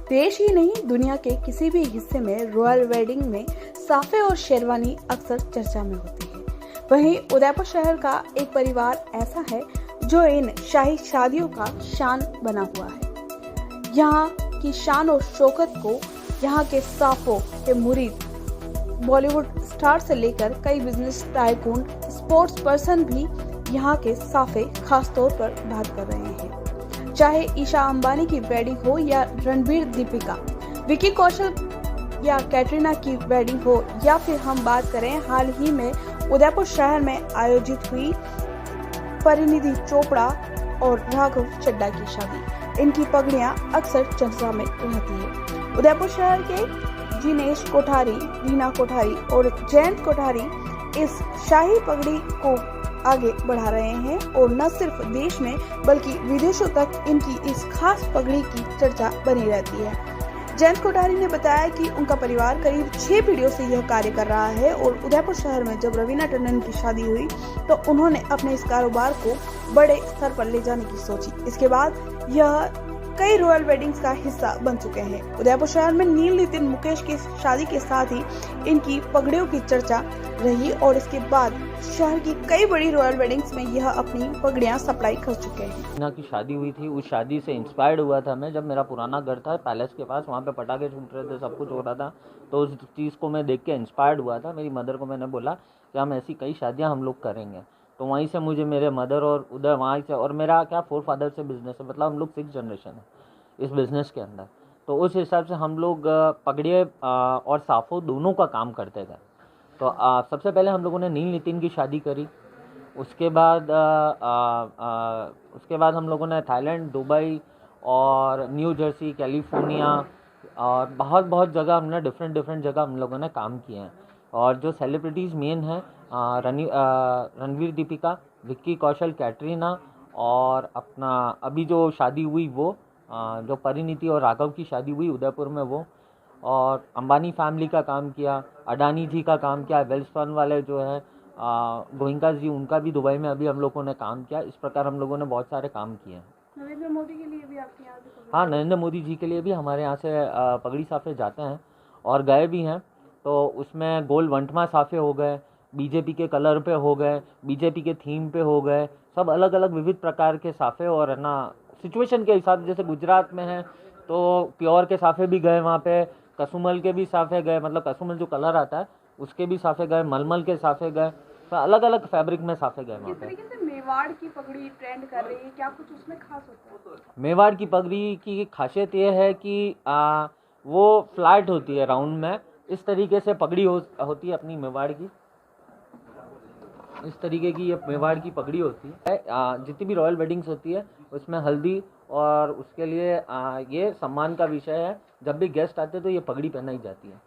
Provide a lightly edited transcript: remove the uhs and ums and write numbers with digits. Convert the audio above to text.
देश ही नहीं दुनिया के किसी भी हिस्से में रॉयल वेडिंग में साफे और शेरवानी अक्सर चर्चा में होती है। वहीं उदयपुर शहर का एक परिवार ऐसा है जो इन शाही शादियों का शान बना हुआ है। यहाँ की शान और शौकत को यहाँ के साफों के मुरीद बॉलीवुड स्टार से लेकर कई बिजनेस टाइकून स्पोर्ट्स पर्सन भी यहाँ के साफे खास तौर पर बात कर रहे हैं। चाहे ईशा अंबानी की वेडिंग हो या रणबीर दीपिका, विकी कौशल या कैटरीना की वेडिंग हो, या फिर हम बात करें हाल ही में उदयपुर शहर में आयोजित हुई परिणीति चोपड़ा और राघव चड्ढा की शादी, इनकी पगड़ियां अक्सर चर्चा में रहती है। उदयपुर शहर के जिनेश कोठारी, रीना कोठारी और जयंत कोठारी इस शाही पगड़ी को आगे बढ़ा रहे हैं और न सिर्फ देश में बल्कि विदेशों तक इनकी इस खास पगड़ी की चर्चा बनी रहती है। जयंत कोठारी ने बताया कि उनका परिवार करीब 6 पीढ़ियों से यह कार्य कर रहा है और उदयपुर शहर में जब रवीना टंडन की शादी हुई तो उन्होंने अपने इस कारोबार को बड़े स्तर पर ले जाने की सोची। इसके बाद यह कई रॉयल वेडिंग्स का हिस्सा बन चुके हैं। उदयपुर शहर में नील नितिन मुकेश की शादी के साथ ही इनकी पगड़ियों की चर्चा रही और इसके बाद शहर की कई बड़ी रॉयल वेडिंग्स में यह अपनी पगड़ियां सप्लाई कर चुके हैं। रीना की शादी हुई थी, उस शादी से इंस्पायर्ड हुआ था मैं। जब मेरा पुराना घर था पैलेस के पास, वहाँ पे पटाखे छूट रहे थे, सब कुछ हो रहा था, तो उस चीज़ को मैं देख के इंस्पायर्ड हुआ था। मेरी मदर को मैंने बोला कि हम ऐसी कई शादियाँ हम लोग करेंगे। तो वहीं से मुझे मेरे मदर और उधर वहाँ से, और मेरा क्या 4 फादर से बिजनेस है, मतलब हम लोग 6 जनरेशन है इस बिज़नेस के अंदर। तो उस हिसाब से हम लोग पगड़िए और साफो दोनों का काम करते थे। तो सबसे पहले हम लोगों ने नील नितिन की शादी करी। उसके बाद हम लोगों ने थाईलैंड, दुबई और न्यू जर्सी, कैलिफोर्निया और बहुत जगह हमने डिफरेंट जगह हम लोगों ने काम किए हैं। और जो सेलिब्रिटीज़ मेन हैं रणबीर दीपिका, विक्की कौशल, कैटरीना और अपना अभी जो शादी हुई वो जो परिणीति और राघव की शादी हुई उदयपुर में वो, और अंबानी फैमिली का काम किया, अडानी जी का काम किया, वेल्स फंड वाले जो है गोइंका जी, उनका भी दुबई में अभी हम लोगों ने काम किया। इस प्रकार हम लोगों ने बहुत सारे काम किए हैं। नरेंद्र मोदी के लिए भी आपके यहाँ से? हाँ, नरेंद्र मोदी जी के लिए भी हमारे यहाँ से पगड़ी साफे जाते हैं और गए भी हैं। तो उसमें गोल वंटमा साफे हो गए, बीजेपी के कलर पे हो गए, बीजेपी के थीम पे हो गए, सब अलग अलग विविध प्रकार के साफे। और है ना सिचुएशन के हिसाब से, जैसे गुजरात में है तो प्योर के साफे भी गए, वहाँ पे कसुमल के भी साफे गए, मतलब कसुमल जो कलर आता है उसके भी साफे गए, मलमल के साफे गए, तो अलग अलग फैब्रिक में साफे गए। जिस तरीके से मेवाड़ की पगड़ी ट्रेंड कर रही है, क्या कुछ उसमें खास होता है? मेवाड़ की पगड़ी की खासियत ये है कि वो फ्लैट होती है राउंड में। इस तरीके से पगड़ी होती है अपनी मेवाड़ की, इस तरीके की ये मेवाड़ की पगड़ी होती है। जितनी भी रॉयल वेडिंग्स होती है उसमें हल्दी और उसके लिए ये सम्मान का विषय है। जब भी गेस्ट आते हैं तो ये पगड़ी पहनाई जाती है।